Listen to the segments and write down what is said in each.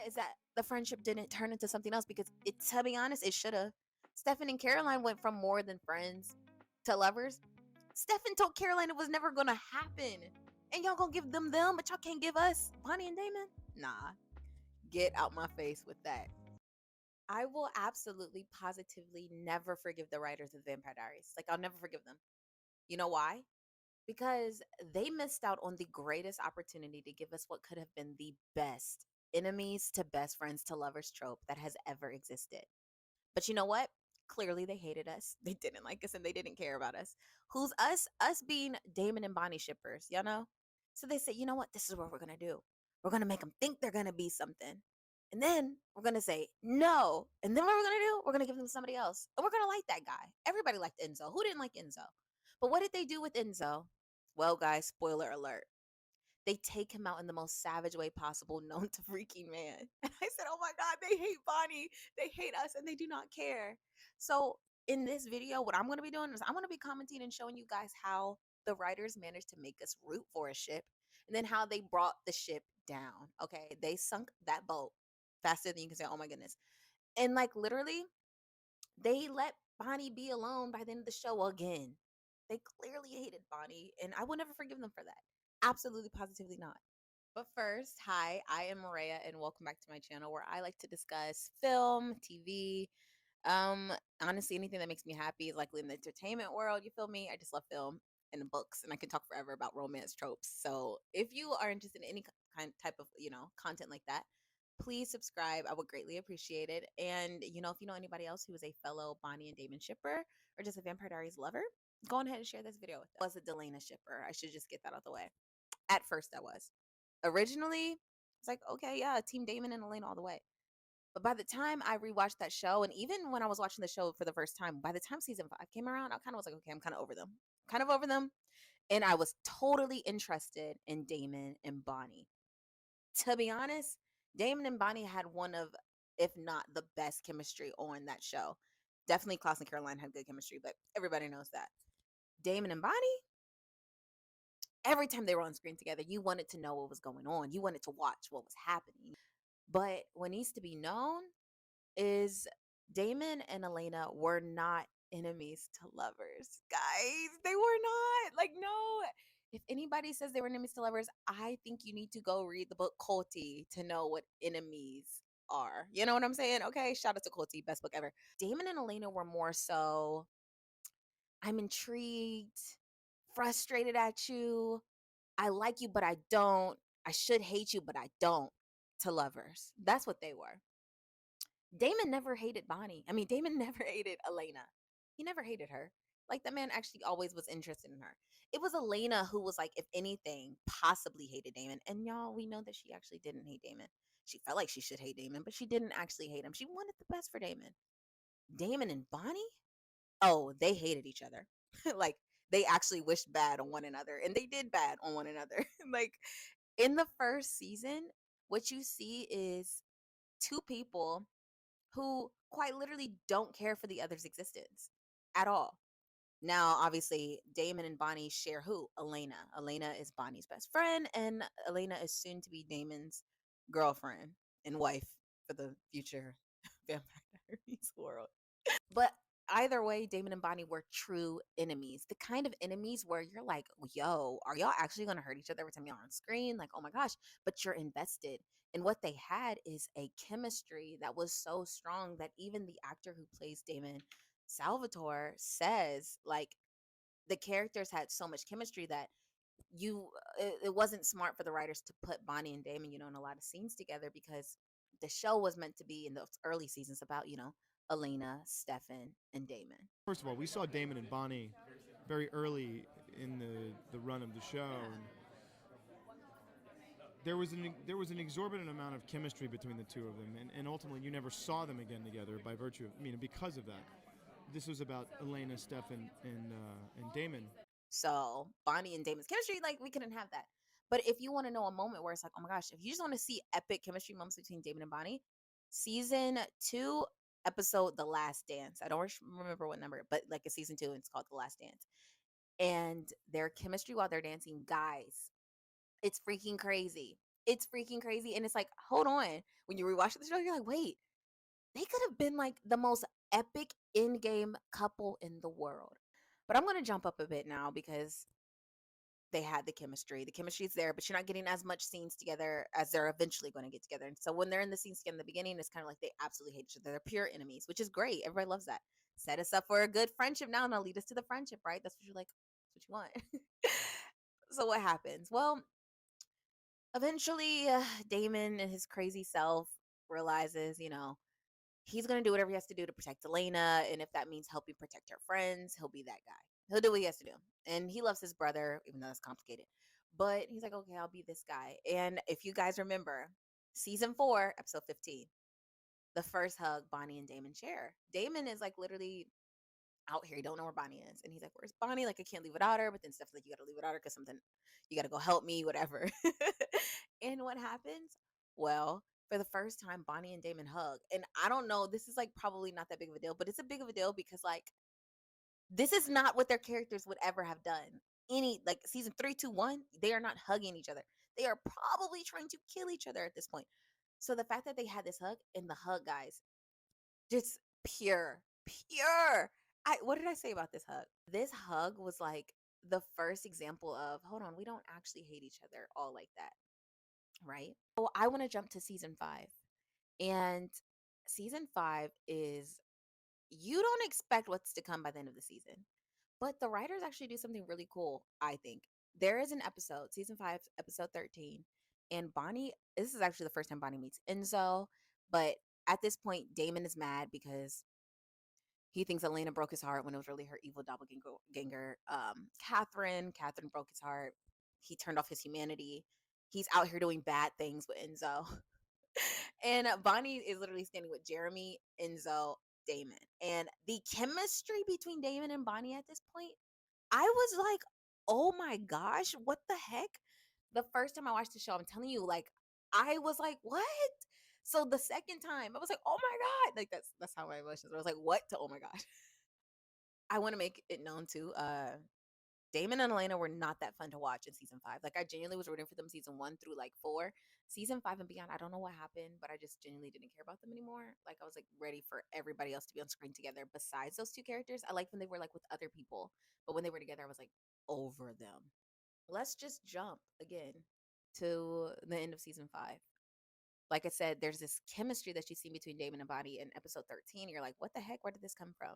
is that the friendship didn't turn into something else because to be honest, it should have. Stefan and Caroline went from more than friends to lovers. Stefan told Caroline it was never gonna happen. And y'all gonna give them, but y'all can't give us Bonnie and Damon? Nah. Get out my face with that. I will absolutely positively never forgive the writers of Vampire Diaries. Like I'll never forgive them. You know why? Because they missed out on the greatest opportunity to give us what could have been the best enemies to best friends to lovers trope that has ever existed. But you know what? Clearly they hated us. They didn't like us and they didn't care about us. Who's us? Us being Damon and Bonnie shippers, you know? So they said, you know what? This is what we're going to do. We're going to make them think they're going to be something. And then we're going to say no. And then what we're going to do? We're going to give them somebody else. And we're going to like that guy. Everybody liked Enzo. Who didn't like Enzo? But what did they do with Enzo? Well, guys, spoiler alert. They take him out in the most savage way possible known to freaking man. And I said, oh my God, they hate Bonnie. They hate us and they do not care. So in this video, what I'm going to be doing is I'm going to be commenting and showing you guys how the writers managed to make us root for a ship and then how they brought the ship down. Okay. They sunk that boat faster than you can say, oh my goodness. And like literally, they let Bonnie be alone by the end of the show again. They clearly hated Bonnie, and I will never forgive them for that. Absolutely, positively not. But first, hi, I am Maria, and welcome back to my channel where I like to discuss film, TV, um, honestly, anything that makes me happy, like in the entertainment world, you feel me? I just love film and books, and I can talk forever about romance tropes. So if you are interested in any kind type of content like that, please subscribe. I would greatly appreciate it. And if you know anybody else who is a fellow Bonnie and Damon shipper or just a Vampire Diaries lover, go on ahead and share this video with them. I was a Delana shipper. I should just get that out the way. At first, I was. Originally, it's like, okay, yeah, Team Damon and Elena all the way. But by the time I rewatched that show, and even when I was watching the show for the first time, by the time season 5 came around, I kind of was like, okay, I'm kind of over them. Kind of over them. And I was totally interested in Damon and Bonnie. To be honest, Damon and Bonnie had one of, if not the best chemistry on that show. Definitely Klaus and Caroline had good chemistry, but everybody knows that. Damon and Bonnie, every time they were on screen together, you wanted to know what was going on. You wanted to watch what was happening. But what needs to be known is Damon and Elena were not enemies to lovers. Guys, they were not. Like, no. If anybody says they were enemies to lovers, I think you need to go read the book Colty to know what enemies are. You know what I'm saying? Okay, shout out to Colty, best book ever. Damon and Elena were more so, I'm intrigued, frustrated at you. I like you, but I don't. I should hate you, but I don't. To lovers. That's what they were. Damon never hated Bonnie. I mean, Damon never hated Elena. He never hated her. Like, the man actually always was interested in her. It was Elena who was like, if anything, possibly hated Damon. And y'all, we know that she actually didn't hate Damon. She felt like she should hate Damon, but she didn't actually hate him. She wanted the best for Damon. Damon and Bonnie? Oh, they hated each other. Like, they actually wished bad on one another, and they did bad on one another. Like, in the first season, what you see is two people who quite literally don't care for the other's existence at all. Now, obviously, Damon and Bonnie share who? Elena. Elena is Bonnie's best friend, and Elena is soon to be Damon's girlfriend and wife for the future Vampire Diaries world. But either way, Damon and Bonnie were true enemies. The kind of enemies where you're like, yo, are y'all actually going to hurt each other every time y'all on screen? Like, oh my gosh, but you're invested. And what they had is a chemistry that was so strong that even the actor who plays Damon, Salvatore, says, like, the characters had so much chemistry that it wasn't smart for the writers to put Bonnie and Damon, in a lot of scenes together because the show was meant to be in those early seasons about, Elena, Stefan, and Damon. First of all, we saw Damon and Bonnie very early in the run of the show. And there was an exorbitant amount of chemistry between the two of them, and ultimately you never saw them again together by virtue of, because of that. This was about Elena, Stefan, and Damon. So Bonnie and Damon's chemistry, like, we couldn't have that. But if you want to know a moment where it's like, oh my gosh, if you just want to see epic chemistry moments between Damon and Bonnie, season 2, episode The Last Dance. I don't remember what number, but like a season 2, it's called The Last Dance. And their chemistry while they're dancing, guys, it's freaking crazy. It's freaking crazy. And it's like, hold on. When you rewatch the show, you're like, wait, they could have been like the most epic in-game couple in the world. But I'm gonna jump up a bit now because they had the chemistry. The chemistry is there, but you're not getting as much scenes together as they're eventually going to get together. And so when they're in the scenes together in the beginning, it's kind of like they absolutely hate each other. They're pure enemies, which is great. Everybody loves that. Set us up for a good friendship now, and I'll lead us to the friendship, right? That's what you're like. That's what you want. So what happens? Well, eventually, Damon and his crazy self realizes, he's going to do whatever he has to do to protect Elena. And if that means helping protect her friends, he'll be that guy. He'll do what he has to do. And he loves his brother, even though that's complicated. But he's like, okay, I'll be this guy. And if you guys remember, season 4, episode 15, the first hug Bonnie and Damon share. Damon is like literally out here. He don't know where Bonnie is. And he's like, where's Bonnie? Like, I can't leave without her. But then Steph's like, you got to leave without her because something, you got to go help me, whatever. And what happens? Well, for the first time, Bonnie and Damon hug. And I don't know, this is like probably not that big of a deal, but it's a big of a deal because like this is not what their characters would ever have done. Any like season 3, 2, 1, they are not hugging each other. They are probably trying to kill each other at this point. So the fact that they had this hug and the hug, guys, just pure, pure. What did I say about this hug? This hug was like the first example of hold on, we don't actually hate each other all like that, right? So I want to jump to season 5. And season 5 is you don't expect what's to come by the end of the season. But the writers actually do something really cool, I think. There is an episode, season 5, episode 13, and Bonnie, this is actually the first time Bonnie meets Enzo, but at this point Damon is mad because he thinks Elena broke his heart when it was really her evil doppelganger. Catherine broke his heart. He turned off his humanity. He's out here doing bad things with Enzo. And Bonnie is literally standing with Jeremy, Enzo, Damon. And the chemistry between Damon and Bonnie at this point, I was like, oh my gosh, what the heck? The first time I watched the show, I'm telling you, like, I was like, what? So the second time, I was like, oh my God. Like that's how my emotions were. I was like, what to oh my God. I want to make it known too. Damon and Elena were not that fun to watch in season 5. Like I genuinely was rooting for them season 1 through like 4. Season 5 and beyond, I don't know what happened, but I just genuinely didn't care about them anymore. Like I was like ready for everybody else to be on screen together besides those two characters. I liked when they were like with other people, but when they were together, I was like over them. Let's just jump again to the end of season 5. Like I said, there's this chemistry that you see between Damon and Bonnie in episode 13. You're like, what the heck? Where did this come from?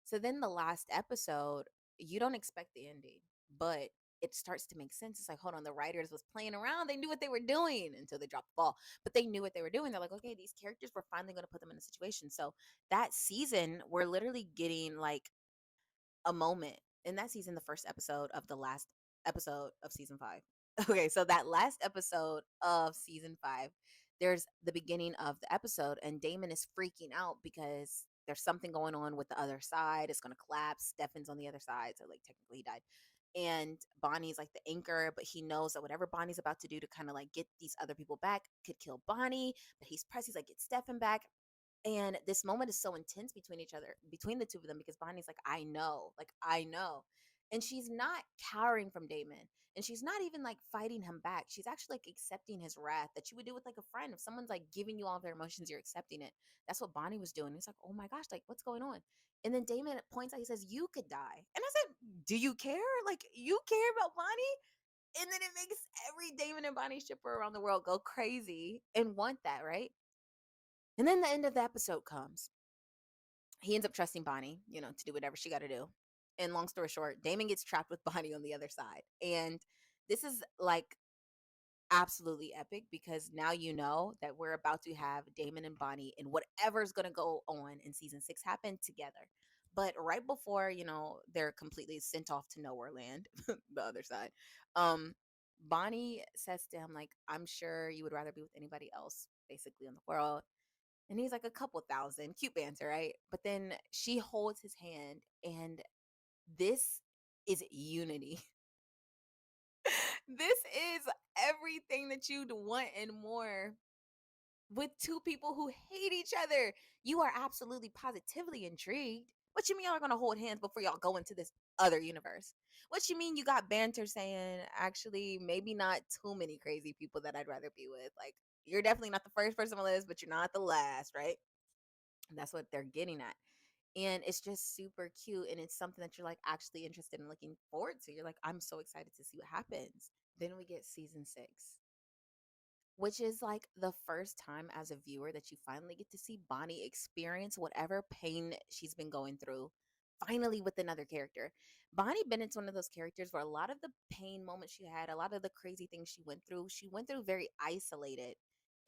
So then the last episode, you don't expect the ending, but it starts to make sense. It's like, hold on, the writers was playing around. They knew what they were doing until they dropped the ball, but they knew what they were doing. They're like, okay, these characters, we're finally going to put them in a situation. So that season, we're literally getting like a moment in that season, the first episode of the last episode of season 5. Okay, so that last episode of season 5, there's the beginning of the episode, and Damon is freaking out because there's something going on with the other side. It's going to collapse. Stefan's on the other side, so like technically he died. And Bonnie's like the anchor, but he knows that whatever Bonnie's about to do to kind of like get these other people back could kill Bonnie. But he's pressed. He's like, get Stefan back. And this moment is so intense between each other, between the two of them, because Bonnie's like, I know. And she's not cowering from Damon. And she's not even like fighting him back. She's actually like accepting his wrath that you would do with like a friend. If someone's like giving you all their emotions, you're accepting it. That's what Bonnie was doing. It's like, oh my gosh, like what's going on? And then Damon points out, he says, you could die. And I said, do you care? Like, you care about Bonnie? And then it makes every Damon and Bonnie shipper around the world go crazy and want that, right? And then the end of the episode comes. He ends up trusting Bonnie, to do whatever she got to do. And long story short, Damon gets trapped with Bonnie on the other side. And this is like absolutely epic because now you know that we're about to have Damon and Bonnie and whatever's going to go on in season 6 happen together. But right before, they're completely sent off to nowhere land, the other side, Bonnie says to him, like, I'm sure you would rather be with anybody else, basically, in the world. And he's like a couple thousand. Cute banter, right? But then she holds his hand, and this is unity. This is everything that you'd want and more with two people who hate each other. You are absolutely positively intrigued. What you mean y'all are gonna hold hands before y'all go into this other universe. What you mean you got banter saying, actually, maybe not too many crazy people that I'd rather be with. Like, you're definitely not the first person on the list, but you're not the last, right? And that's what they're getting at. And it's just super cute. And it's something that you're like actually interested in looking forward to. You're like, I'm so excited to see what happens. Then we get season 6, which is like the first time as a viewer that you finally get to see Bonnie experience whatever pain she's been going through. Finally, with another character. Bonnie Bennett's one of those characters where a lot of the pain moments she had, a lot of the crazy things she went through very isolated.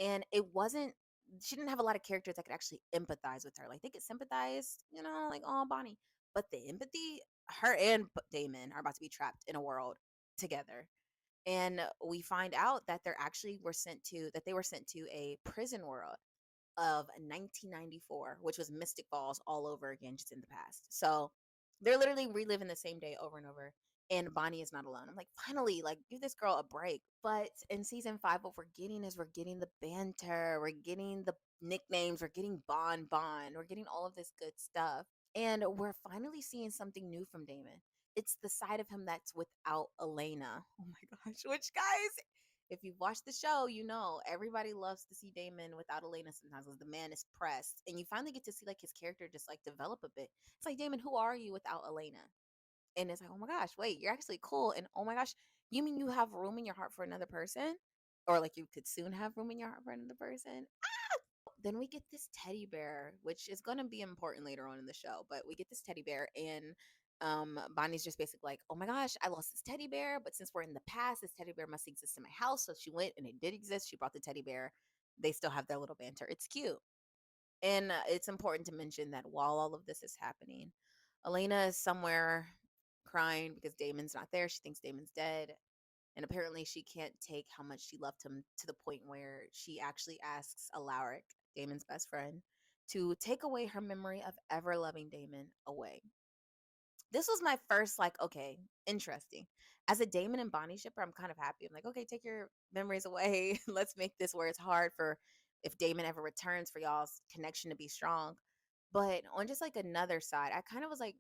And it wasn't, she didn't have a lot of characters that could actually empathize with her. Like they could sympathize, like, oh, Bonnie. But the empathy, her and Damon are about to be trapped in a world together, and we find out that they were sent to a prison world of 1994, which was Mystic Falls all over again, just in the past. So they're literally reliving the same day over and over, and Bonnie is not alone. I'm like, finally, like, give this girl a break. But in season 5, what we're getting the banter, we're getting the nicknames, we're getting Bon, we're getting all of this good stuff, and we're finally seeing something new from Damon. It's the side of him that's without Elena. Oh my gosh. Which, guys, if you've watched the show, you know everybody loves to see Damon without Elena sometimes because the man is pressed. And you finally get to see like his character just like develop a bit. It's like, Damon, who are you without Elena? And it's like, oh my gosh, wait, you're actually cool. And oh my gosh, you mean you have room in your heart for another person? Or like you could soon have room in your heart for another person? Then we get this teddy bear, which is going to be important later on in the show. But we get this teddy bear, and Bonnie's just basically like, oh my gosh, I lost this teddy bear, but since we're in the past, this teddy bear must exist in my house. So she went, and it did exist. She brought the teddy bear. They still have their little banter. It's cute. And it's important to mention that while all of this is happening, Elena is somewhere crying because Damon's not there. She thinks Damon's dead. And apparently, she can't take how much she loved him to the point where she actually asks Alaric, Damon's best friend, to take away her memory of ever loving Damon away. This was my first, like, okay, interesting. As a Damon and Bonnie shipper, I'm kind of happy. I'm like, okay, take your memories away. Let's make this where it's hard for if Damon ever returns for y'all's connection to be strong. But on just like another side, I kind of was like,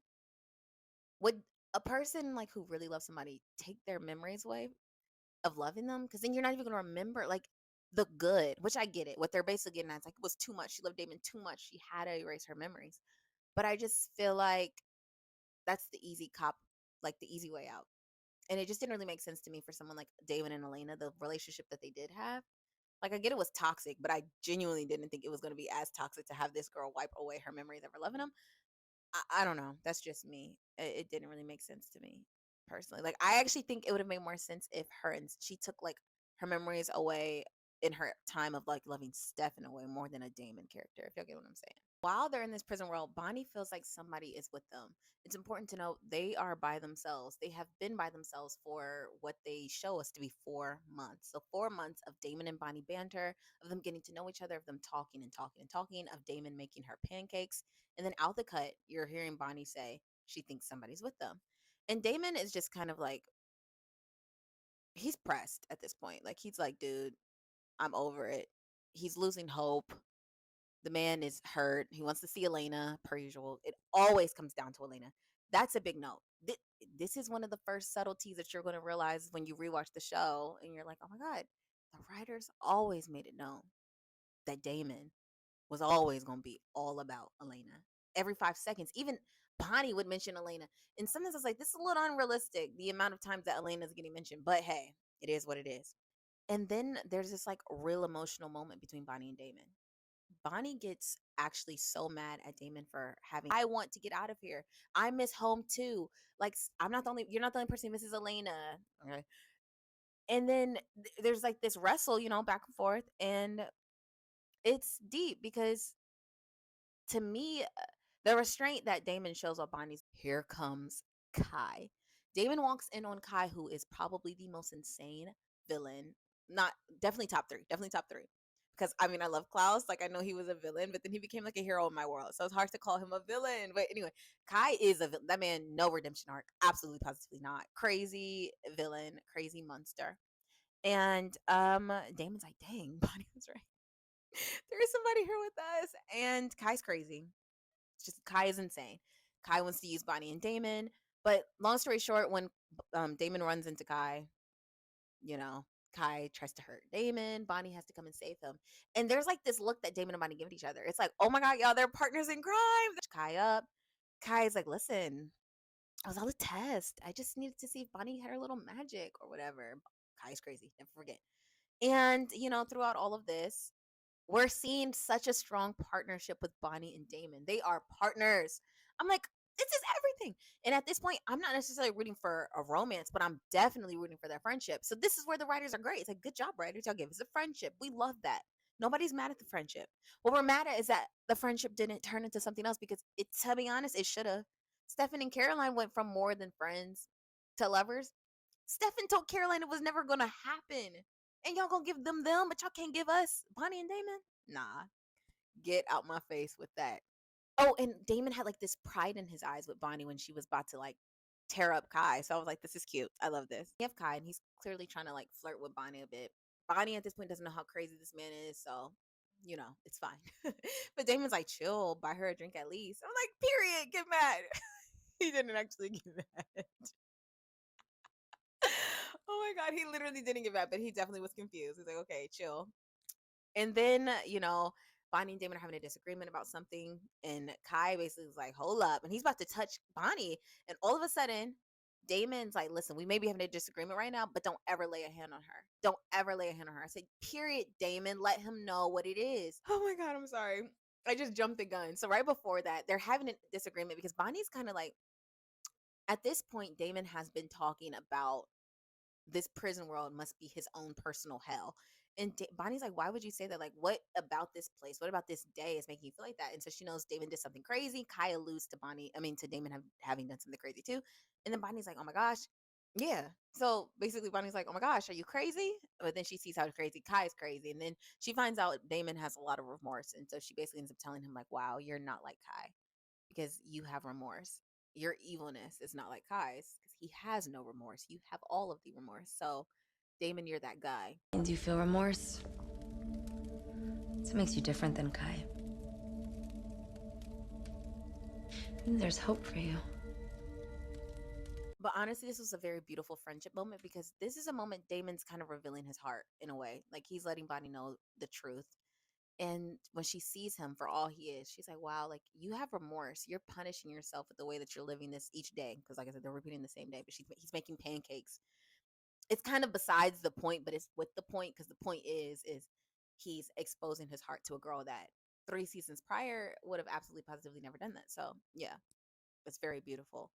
would a person like who really loves somebody take their memories away of loving them? Because then you're not even gonna remember like the good, which I get it. What they're basically getting at is like it was too much. She loved Damon too much. She had to erase her memories. But I just feel like that's the easy cop, like the easy way out. And it just didn't really make sense to me for someone like Damon and Elena, the relationship that they did have. Like I get it was toxic, but I genuinely didn't think it was gonna be as toxic to have this girl wipe away her memories of ever loving him. I don't know. That's just me. It didn't really make sense to me personally. Like I actually think it would have made more sense if her and she took like her memories away in her time of like loving Stefan away more than a Damon character, if y'all get what I'm saying. While they're in this prison world, Bonnie feels like somebody is with them. It's important to note they are by themselves. They have been by themselves for what they show us to be 4 months. So 4 months of Damon and Bonnie banter, of them getting to know each other, of them talking and talking and talking, of Damon making her pancakes. And then out the cut, you're hearing Bonnie say she thinks somebody's with them. And Damon is just kind of like, he's pressed at this point. Like, he's like, dude, I'm over it. He's losing hope. The man is hurt. He wants to see Elena, per usual. It always comes down to Elena. That's a big note. This is one of the first subtleties that you're going to realize when you rewatch the show. And you're like, oh my God, the writers always made it known that Damon was always going to be all about Elena. Every 5 seconds, even Bonnie would mention Elena. And sometimes I was like, this is a little unrealistic, the amount of times that Elena's getting mentioned. But hey, it is what it is. And then there's this like real emotional moment between Bonnie and Damon. Bonnie gets actually so mad at Damon for having, I want to get out of here. I miss home too. Like, I'm not the only, you're not the only person who misses Elena. Okay. And then there's like this wrestle, back and forth. And it's deep because to me, the restraint that Damon shows on Bonnie's, here comes Kai. Damon walks in on Kai, who is probably the most insane villain. Not definitely top three, definitely top three. Because I mean, I love Klaus. Like, I know he was a villain, but then he became like a hero in my world. So it's hard to call him a villain. But anyway, Kai is a villain. That man, no redemption arc. Absolutely, positively not. Crazy villain, crazy monster. And Damon's like, dang, Bonnie was right. There is somebody here with us. And Kai's crazy. It's just Kai is insane. Kai wants to use Bonnie and Damon, But long story short, when Damon runs into Kai, you know, Kai tries to hurt Damon. Bonnie has to come and save him. And there's like this look that Damon and Bonnie give each other. It's like, oh my God, y'all, they're partners in crime. Kai up. Kai's like, listen, I was on a test. I just needed to see if Bonnie had her little magic or whatever. Kai's crazy. Never forget. And, throughout all of this, we're seeing such a strong partnership with Bonnie and Damon. They are partners. I'm like, this is everything. And at this point, I'm not necessarily rooting for a romance, but I'm definitely rooting for their friendship. So this is where the writers are great. It's like, good job, writers. Y'all gave us a friendship. We love that. Nobody's mad at the friendship. What we're mad at is that the friendship didn't turn into something else because to be honest, it should have. Stefan and Caroline went from more than friends to lovers. Stefan told Caroline it was never gonna happen. And y'all gonna give them, but y'all can't give us Bonnie and Damon? Nah, get out my face with that. Oh, and Damon had like this pride in his eyes with Bonnie when she was about to like tear up Kai. So I was like, this is cute. I love this. We have Kai, and he's clearly trying to like flirt with Bonnie a bit. Bonnie at this point doesn't know how crazy this man is, so it's fine. But Damon's like, chill, buy her a drink at least. I'm like, period, get mad. He didn't actually get mad. Oh my God, he literally didn't get mad, but he definitely was confused. He's like, okay, chill. And then, Bonnie and Damon are having a disagreement about something. And Kai basically is like, hold up. And he's about to touch Bonnie. And all of a sudden, Damon's like, listen, we may be having a disagreement right now, but don't ever lay a hand on her. Don't ever lay a hand on her. I said, period, Damon. Let him know what it is. Oh my God, I'm sorry. I just jumped the gun. So right before that, they're having a disagreement because Bonnie's kind of like, at this point, Damon has been talking about this prison world must be his own personal hell. And Bonnie's like, why would you say that? Like, what about this place? What about this day is making you feel like that? And so she knows Damon did something crazy. Kai alludes to to Damon having done something crazy too. And then Bonnie's like, oh my gosh. Yeah. So basically, Bonnie's like, oh my gosh, are you crazy? But then she sees how crazy Kai is crazy. And then she finds out Damon has a lot of remorse. And so she basically ends up telling him, like, wow, you're not like Kai because you have remorse. Your evilness is not like Kai's because he has no remorse. You have all of the remorse. So, Damon, you're that guy. And do you feel remorse? It makes you different than Kai. And there's hope for you. But honestly, this was a very beautiful friendship moment because this is a moment Damon's kind of revealing his heart in a way. Like he's letting Bonnie know the truth. And when she sees him for all he is, she's like, wow, like you have remorse. You're punishing yourself with the way that you're living this each day. Because, like I said, they're repeating the same day, but he's making pancakes. It's kind of besides the point, but it's with the point because the point is he's exposing his heart to a girl that 3 seasons prior would have absolutely positively never done that. So yeah, it's very beautiful.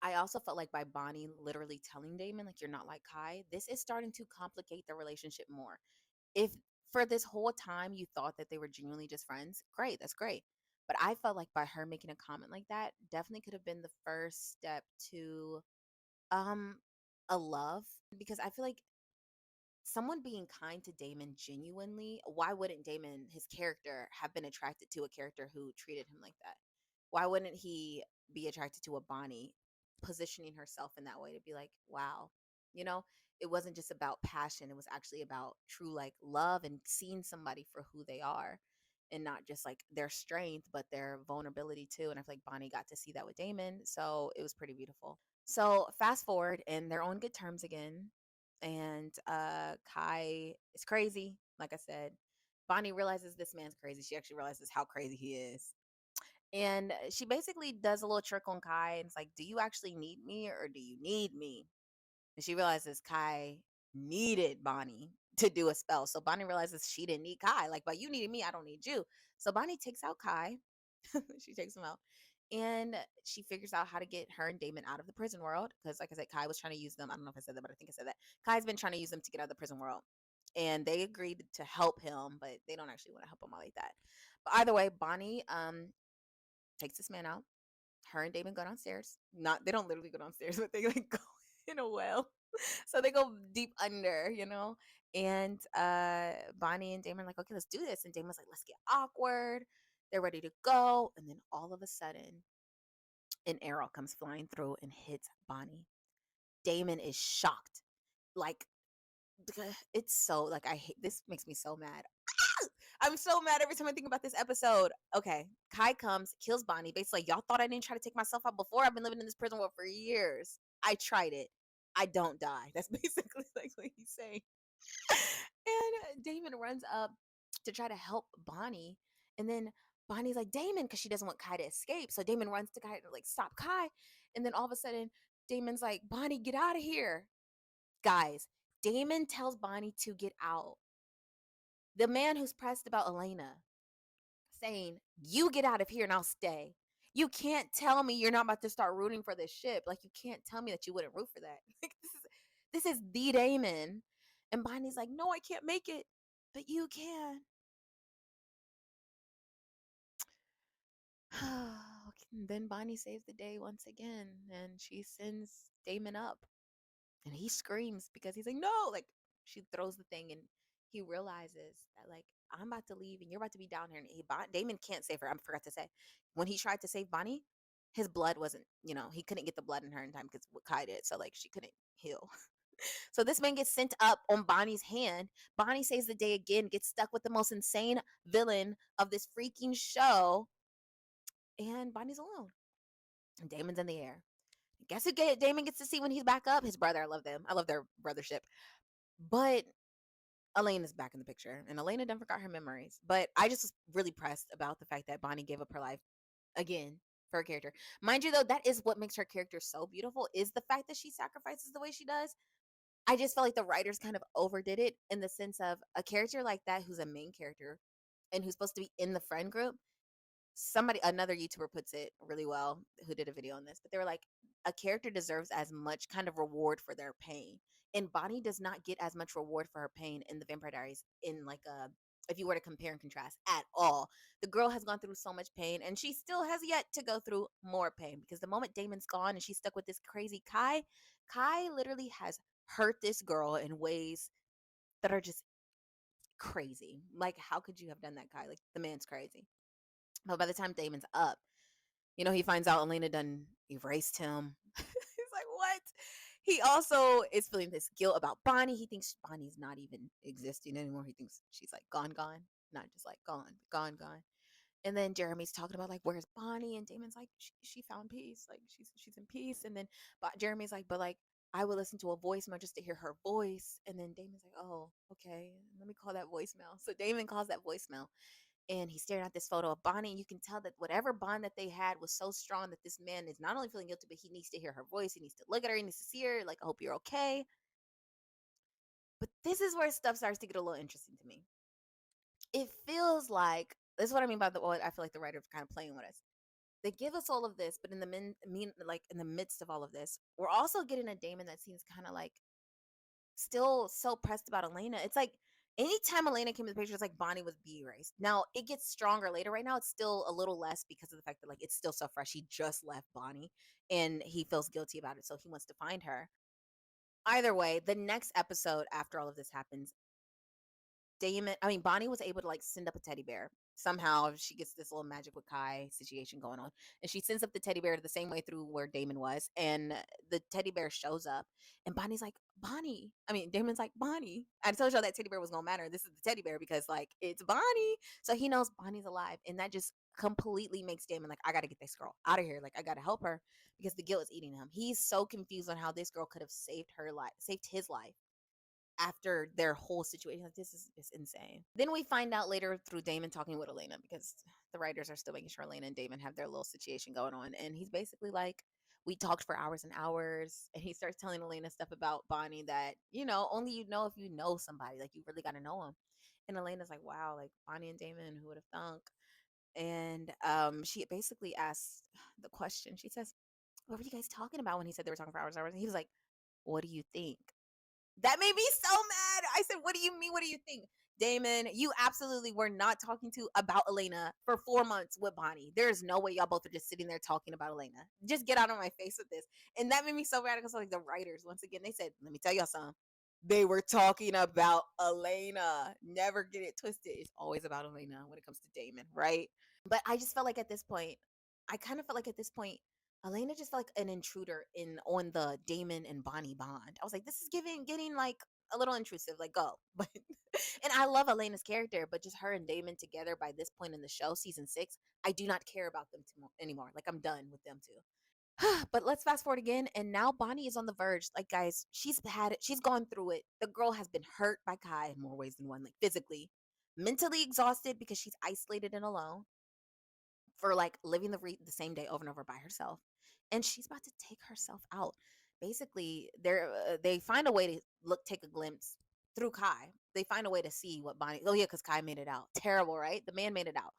I also felt like by Bonnie literally telling Damon, like, you're not like Kai, this is starting to complicate the relationship more. If for this whole time you thought that they were genuinely just friends, great, that's great. But I felt like by her making a comment like that, definitely could have been the first step to um a love because I feel like someone being kind to Damon genuinely, why wouldn't Damon, his character, have been attracted to a character who treated him like that? Why wouldn't he be attracted to a Bonnie positioning herself in that way to be like, wow, you know, it wasn't just about passion. It was actually about true like love and seeing somebody for who they are and not just like their strength, but their vulnerability too. And I feel like Bonnie got to see that with Damon. So it was pretty beautiful. So fast forward and they're on good terms again. And Kai is crazy. Like I said, Bonnie realizes this man's crazy. She actually realizes how crazy he is. And she basically does a little trick on Kai and it's like, do you actually need me or do you need me? And she realizes Kai needed Bonnie to do a spell. So Bonnie realizes she didn't need Kai. Like, but you needed me, I don't need you. So Bonnie takes out Kai. She takes him out. And she figures out how to get her and Damon out of the prison world. Because, like I said, Kai was trying to use them. I don't know if I said that, but I think I said that. Kai's been trying to use them to get out of the prison world. And they agreed to help him, but they don't actually want to help him out like that. But either way, Bonnie takes this man out. Her and Damon go downstairs. Not they don't literally go downstairs, but they like go in a well. So they go deep under, And Bonnie and Damon are like, okay, let's do this. And Damon's like, let's get awkward. They're ready to go. And then all of a sudden, an arrow comes flying through and hits Bonnie. Damon is shocked. Like It's so like I hate this makes me so mad. I'm so mad every time I think about this episode. Okay, Kai comes, kills Bonnie. Basically, like, y'all thought I didn't try to take myself out before. I've been living in this prison world for years. I tried it. I don't die. That's basically like what he's saying. And Damon runs up to try to help Bonnie, and then Bonnie's like Damon because she doesn't want Kai to escape. So Damon runs to Kai to like stop Kai, and then all of a sudden Damon's like Bonnie, get out of here, guys. Damon tells Bonnie to get out. The man who's pressed about Elena saying, you get out of here and I'll stay. You can't tell me you're not about to start rooting for this ship. Like, you can't tell me that you wouldn't root for that. Like, this is the Damon. And Bonnie's like, no, I can't make it. But you can. Then Bonnie saves the day once again. And she sends Damon up. And he screams because he's like, no. Like, she throws the thing and he realizes that, like, I'm about to leave and you're about to be down here. And Damon can't save her. I forgot to say, when he tried to save Bonnie, his blood wasn't, he couldn't get the blood in her in time because what Kai did. So, like, she couldn't heal. So this man gets sent up on Bonnie's hand. Bonnie saves the day again, gets stuck with the most insane villain of this freaking show. And Bonnie's alone. And Damon's in the air. Guess who Damon gets to see when he's back up? His brother. I love them. I love their brothership. But Elena's back in the picture, and Elena done forgot her memories. But I just was really pressed about the fact that Bonnie gave up her life again for her character. Mind you, though, that is what makes her character so beautiful, is the fact that she sacrifices the way she does. I just felt like the writers kind of overdid it in the sense of a character like that who's a main character and who's supposed to be in the friend group. Another YouTuber puts it really well who did a video on this, but they were like, a character deserves as much kind of reward for their pain. And Bonnie does not get as much reward for her pain in the Vampire Diaries in like a, if you were to compare and contrast at all. The girl has gone through so much pain and she still has yet to go through more pain because the moment Damon's gone and she's stuck with this crazy Kai literally has hurt this girl in ways that are just crazy. Like, how could you have done that, Kai? Like, the man's crazy. But by the time Damon's up, he finds out Elena done erased him. He's like, what? He also is feeling this guilt about Bonnie. He thinks Bonnie's not even existing anymore. He thinks she's like gone, not just like gone, gone. And then Jeremy's talking about like, where's Bonnie? And Damon's like, she found peace. Like she's in peace. And then Jeremy's like, but like, I would listen to a voicemail just to hear her voice. And then Damon's like, oh, okay, let me call that voicemail. So Damon calls that voicemail and he's staring at this photo of Bonnie. And you can tell that whatever bond that they had was so strong that this man is not only feeling guilty, but he needs to hear her voice. He needs to look at her. He needs to see her. Like, I hope you're okay. But this is where stuff starts to get a little interesting to me. It feels like, this is what I mean by what I feel like the writers are kind of playing with us. They give us all of this, but in the in the midst of all of this, we're also getting a Damon that seems kind of like still so pressed about Elena. It's like anytime Elena came to the picture, it's like Bonnie was be erased. Now it gets stronger later. Right now, it's still a little less because of the fact that like it's still so fresh. He just left Bonnie, and he feels guilty about it, so he wants to find her. Either way, the next episode after all of this happens, Bonnie was able to like send up a teddy bear. Somehow she gets this little magic with Kai situation going on. And she sends up the teddy bear the same way through where Damon was. And the teddy bear shows up. And Bonnie's like, Damon's like, Bonnie. I told y'all that teddy bear was going to matter. This is the teddy bear because like it's Bonnie. So he knows Bonnie's alive. And that just completely makes Damon like, I got to get this girl out of here. Like, I got to help her because the guilt is eating him. He's so confused on how this girl could have saved his life after their whole situation. Like, this is just insane. Then we find out later through Damon talking with Elena because the writers are still making sure Elena and Damon have their little situation going on. And he's basically like, we talked for hours and hours. And he starts telling Elena stuff about Bonnie that, only you know if you know somebody. Like, you really got to know him. And Elena's like, wow, like Bonnie and Damon, who would have thunk? And she basically asks the question. She says, what were you guys talking about when he said they were talking for hours and hours? And he was like, what do you think? That made me so mad. I said, what do you mean? What do you think? Damon, you absolutely were not talking to about Elena for 4 months with Bonnie. There's no way y'all both are just sitting there talking about Elena. Just get out of my face with this. And that made me so mad because like the writers, once again, they said, let me tell y'all something. They were talking about Elena. Never get it twisted. It's always about Elena when it comes to Damon, right? But I just felt like at this point, Elena just felt like an intruder on the Damon and Bonnie bond. I was like, this is getting like a little intrusive. Like, go. But and I love Elena's character, but just her and Damon together by this point in the show, season 6, I do not care about them anymore. Like, I'm done with them two. But let's fast forward again, and now Bonnie is on the verge. Like, guys, she's had it. She's gone through it. The girl has been hurt by Kai in more ways than one, like physically, mentally exhausted because she's isolated and alone for like living the same day over and over by herself, and she's about to take herself out. Basically, they find a way to take a glimpse through Kai. They find a way to see what Bonnie. Oh yeah, because Kai made it out. Terrible, right? The man made it out.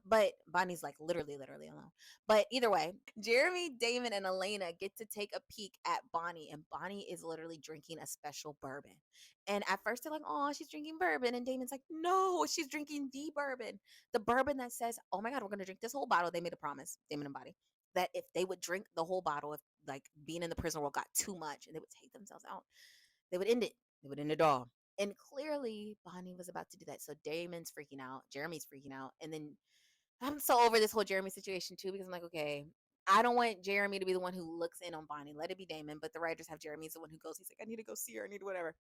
But Bonnie's like literally alone. But either way, Jeremy, Damon, and Elena get to take a peek at Bonnie, and Bonnie is literally drinking a special bourbon. And at first they're like, "Oh, she's drinking bourbon," and Damon's like, "No, she's drinking the bourbon that says, oh my God, we're gonna drink this whole bottle." They made a promise, Damon and Bonnie, that if they would drink the whole bottle, if like being in the prison world got too much, and they would take themselves out, they would end it. They would end it all. And clearly, Bonnie was about to do that. So Damon's freaking out, Jeremy's freaking out, and then I'm so over this whole Jeremy situation too, because I'm like, okay, I don't want Jeremy to be the one who looks in on Bonnie. Let it be Damon, but the writers have Jeremy as the one who goes. He's like, I need to go see her. I need whatever.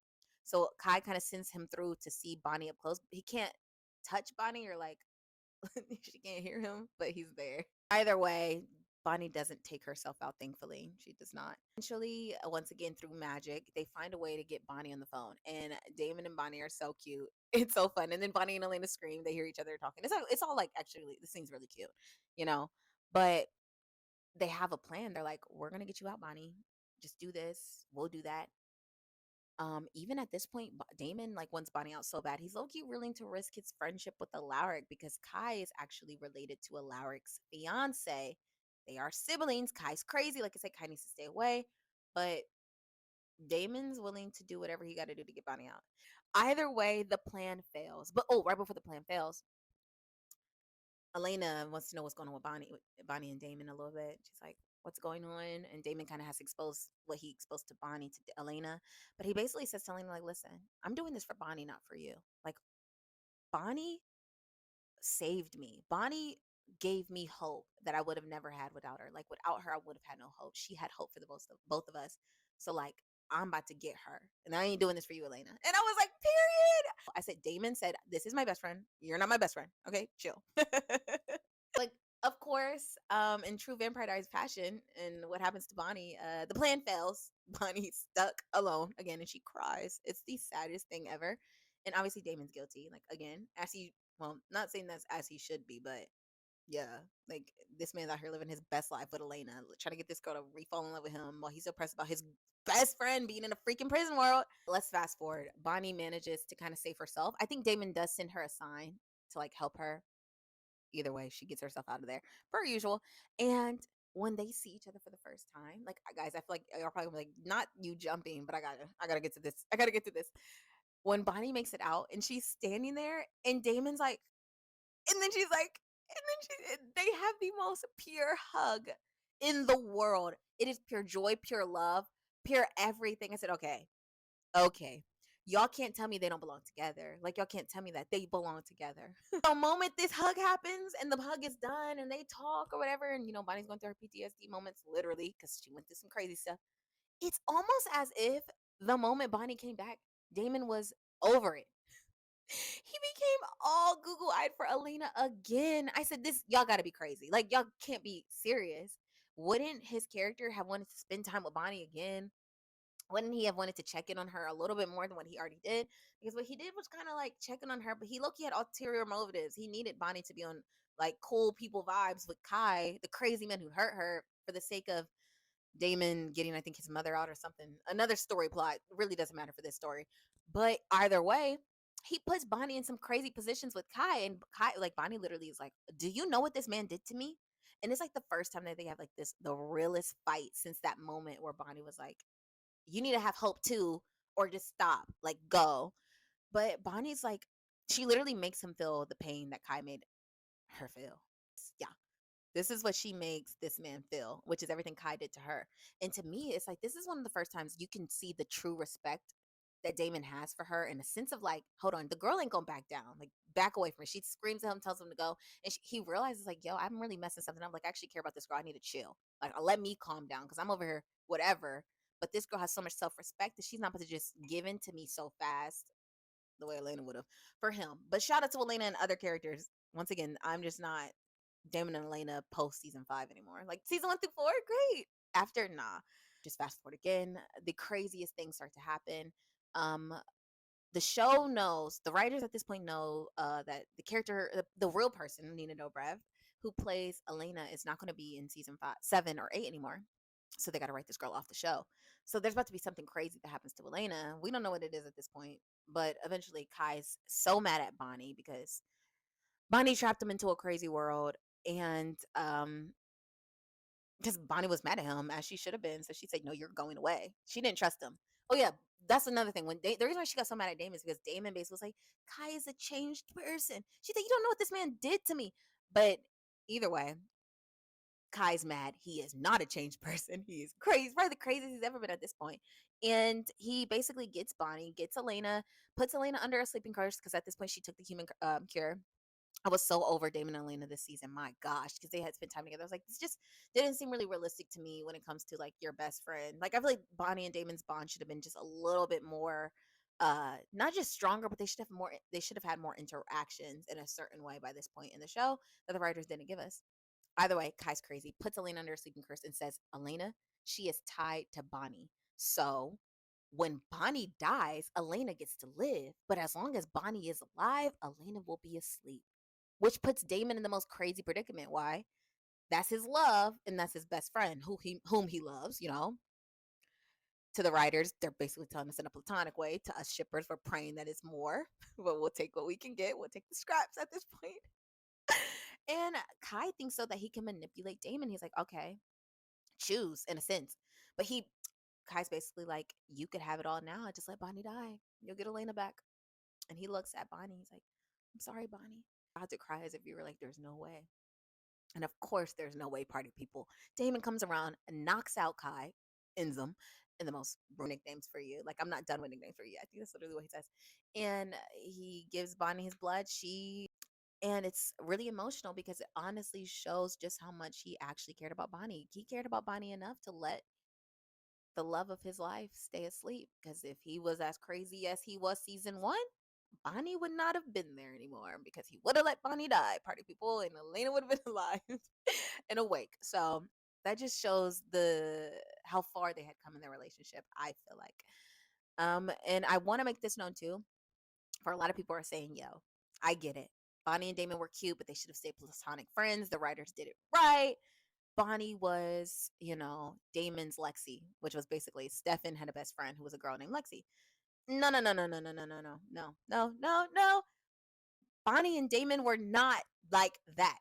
So Kai kind of sends him through to see Bonnie up close. He can't touch Bonnie or like she can't hear him, but he's there. Either way, Bonnie doesn't take herself out, thankfully. She does not. Eventually, once again, through magic, they find a way to get Bonnie on the phone. And Damon and Bonnie are so cute. It's so fun. And then Bonnie and Elena scream. They hear each other talking. It's all like, actually, this scene's really cute, you know? But they have a plan. They're like, we're going to get you out, Bonnie. Just do this. We'll do that. Even at this point, Damon like wants Bonnie out so bad. He's low-key willing to risk his friendship with Alaric because Kai is actually related to Alaric's fiance. They are siblings. Kai's crazy. Like I said, Kai needs to stay away. But Damon's willing to do whatever he got to do to get Bonnie out. Either way, the plan fails. But oh, right before the plan fails, Elena wants to know what's going on with Bonnie and Damon a little bit. She's like, "What's going on?" And Damon kind of has to expose what he exposed to Bonnie to Elena, but he basically says to Elena, like, "Listen, I'm doing this for Bonnie, not for you. Like, Bonnie saved me. Bonnie gave me hope that I would have never had without her. Like, without her, I would have had no hope. She had hope for the both of us. So like, I'm about to get her, and I ain't doing this for you, Elena." And I was like, "Period." I said, Damon said, "This is my best friend. You're not my best friend. Okay, chill." Like, of course, in true Vampire Diaries fashion, and what happens to Bonnie, the plan fails. Bonnie's stuck alone again, and she cries. It's the saddest thing ever. And obviously, Damon's guilty. Like, again, as he, well, not saying that's as he should be, but yeah, like this man's out here living his best life with Elena, trying to get this girl to fall in love with him while he's so pressed about his best friend being in a freaking prison world. Let's fast forward. Bonnie manages to kind of save herself. I think Damon does send her a sign to like help her. Either way, she gets herself out of there per usual. And when they see each other for the first time, like guys, I feel like you're probably like, not you jumping, but I gotta get to this. I gotta get to this. When Bonnie makes it out and she's standing there, and Damon's like, and then she's like, and then they have the most pure hug in the world. It is pure joy, pure love, pure everything. I said, okay. Y'all can't tell me they don't belong together. Like, y'all can't tell me that they belong together. The moment this hug happens and the hug is done and they talk or whatever, and Bonnie's going through her PTSD moments, literally, because she went through some crazy stuff. It's almost as if the moment Bonnie came back, Damon was over it. He became all Google eyed for Elena again. I said, "This, y'all gotta be crazy. Like, y'all can't be serious." Wouldn't his character have wanted to spend time with Bonnie again? Wouldn't he have wanted to check in on her a little bit more than what he already did? Because what he did was kind of like checking on her, but he low-key had ulterior motives. He needed Bonnie to be on like cool people vibes with Kai, the crazy man who hurt her, for the sake of Damon getting, I think, his mother out or something. Another story plot. Really doesn't matter for this story. But either way, he puts Bonnie in some crazy positions with Kai. And Kai, like, Bonnie literally is like, "Do you know what this man did to me?" And it's like the first time that they have like the realest fight since that moment where Bonnie was like, "You need to have hope too, or just stop, like, go." But Bonnie's like, she literally makes him feel the pain that Kai made her feel. Yeah. This is what she makes this man feel, which is everything Kai did to her. And to me, it's like, this is one of the first times you can see the true respect that Damon has for her, in a sense of like, hold on, the girl ain't gonna back down, like, back away from her. She screams at him, tells him to go. And he realizes, like, yo, I'm really messing something up. Like, I actually care about this girl. I need to chill. Like, let me calm down because I'm over here, whatever. But this girl has so much self-respect that she's not about to just give in to me so fast the way Elena would have for him. But shout out to Elena and other characters. Once again, I'm just not Damon and Elena post season 5 anymore. Like season 1 through 4, great. After, nah. Just fast forward again. The craziest things start to happen. Um, the show knows, the writers at this point know that the character, the real person, Nina Dobrev, who plays Elena, is not going to be in season 5, 7, or 8 anymore. So they got to write this girl off the show. So there's about to be something crazy that happens to Elena. We don't know what it is at this point, but eventually Kai's so mad at Bonnie because Bonnie trapped him into a crazy world, and because Bonnie was mad at him as she should have been, so she said, "No, you're going away." She didn't trust him. Oh yeah, that's another thing. The reason why she got so mad at Damon is because Damon basically was like, "Kai is a changed person." She said, "You don't know what this man did to me." But either way, Kai's mad. He is not a changed person. He is crazy. Probably the craziest he's ever been at this point. And he basically gets Bonnie, gets Elena, puts Elena under a sleeping curse because at this point she took the human cure. I was so over Damon and Elena this season. My gosh, because they had spent time together. I was like, this just didn't seem really realistic to me when it comes to like your best friend. Like I feel like Bonnie and Damon's bond should have been just a little bit more not just stronger, but they should have had more interactions in a certain way by this point in the show that the writers didn't give us. Either way, Kai's crazy, puts Elena under a sleeping curse and says, Elena, she is tied to Bonnie. So when Bonnie dies, Elena gets to live. But as long as Bonnie is alive, Elena will be asleep, which puts Damon in the most crazy predicament. Why? That's his love, and that's his best friend, whom he loves. To the writers, they're basically telling us in a platonic way. To us shippers, we're praying that it's more, but we'll take what we can get. We'll take the scraps at this point. And Kai thinks so that he can manipulate Damon. He's like, okay, choose in a sense, but Kai's basically like, you could have it all now. Just let Bonnie die. You'll get Elena back. And he looks at Bonnie. He's like, I'm sorry, Bonnie. I had to cry as if you were like, there's no way. And of course, there's no way, party people. Damon comes around and knocks out Kai, ends him, in the most nicknames for you. Like, I'm not done with nicknames for you. I think that's literally what he says. And he gives Bonnie his blood. And it's really emotional because it honestly shows just how much he actually cared about Bonnie. He cared about Bonnie enough to let the love of his life stay asleep. Because if he was as crazy as he was season 1, Bonnie would not have been there anymore because he would have let Bonnie die, party people, and Elena would have been alive and awake. So that just shows the how far they had come in their relationship, I feel like. And I want to make this known too. For a lot of people are saying, yo, I get it. Bonnie and Damon were cute, but they should have stayed platonic friends. The writers did it right. Bonnie was, Damon's Lexi, which was basically Stefan had a best friend who was a girl named Lexi. No, no, no, no, no, no, no, no, no, no, no, no, no. Bonnie and Damon were not like that.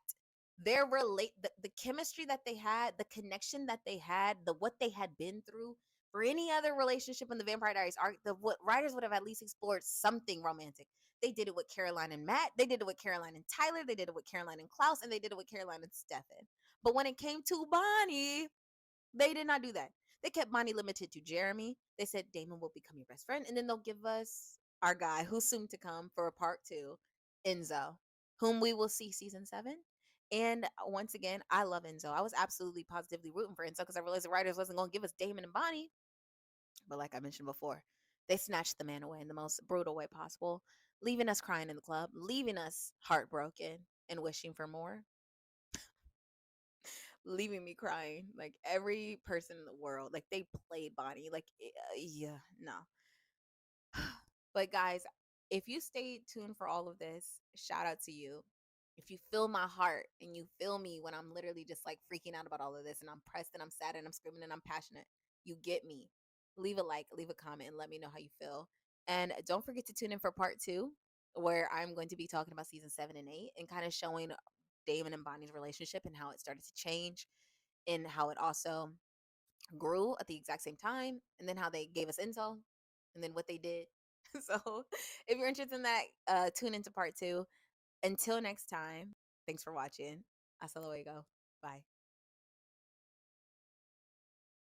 The chemistry that they had, the connection that they had, the what they had been through. For any other relationship in the Vampire Diaries arc, the what writers would have at least explored something romantic. They did it with Caroline and Matt. They did it with Caroline and Tyler. They did it with Caroline and Klaus, and they did it with Caroline and Stefan. But when it came to Bonnie, they did not do that. They kept Bonnie limited to Jeremy. They said Damon will become your best friend, and then they'll give us our guy who's soon to come for a part 2, Enzo, whom we will see season 7. And once again, I love Enzo. I was absolutely positively rooting for Enzo because I realized the writers wasn't going to give us Damon and Bonnie. But like I mentioned before, they snatched the man away in the most brutal way possible, leaving us crying in the club, leaving us heartbroken and wishing for more, leaving me crying. Like every person in the world, like they played Bonnie. Like, yeah, no. But guys, if you stayed tuned for all of this, shout out to you. If you feel my heart and you feel me when I'm literally just like freaking out about all of this and I'm pressed and I'm sad and I'm screaming and I'm passionate, you get me. Leave a like, leave a comment, and let me know how you feel. And don't forget to tune in for part 2, where I'm going to be talking about season 7 and 8 and kind of showing Damon and Bonnie's relationship and how it started to change and how it also grew at the exact same time, and then how they gave us intel, and then what they did. So, if you're interested in that, tune into part 2. Until next time, thanks for watching. Hasta luego. Bye.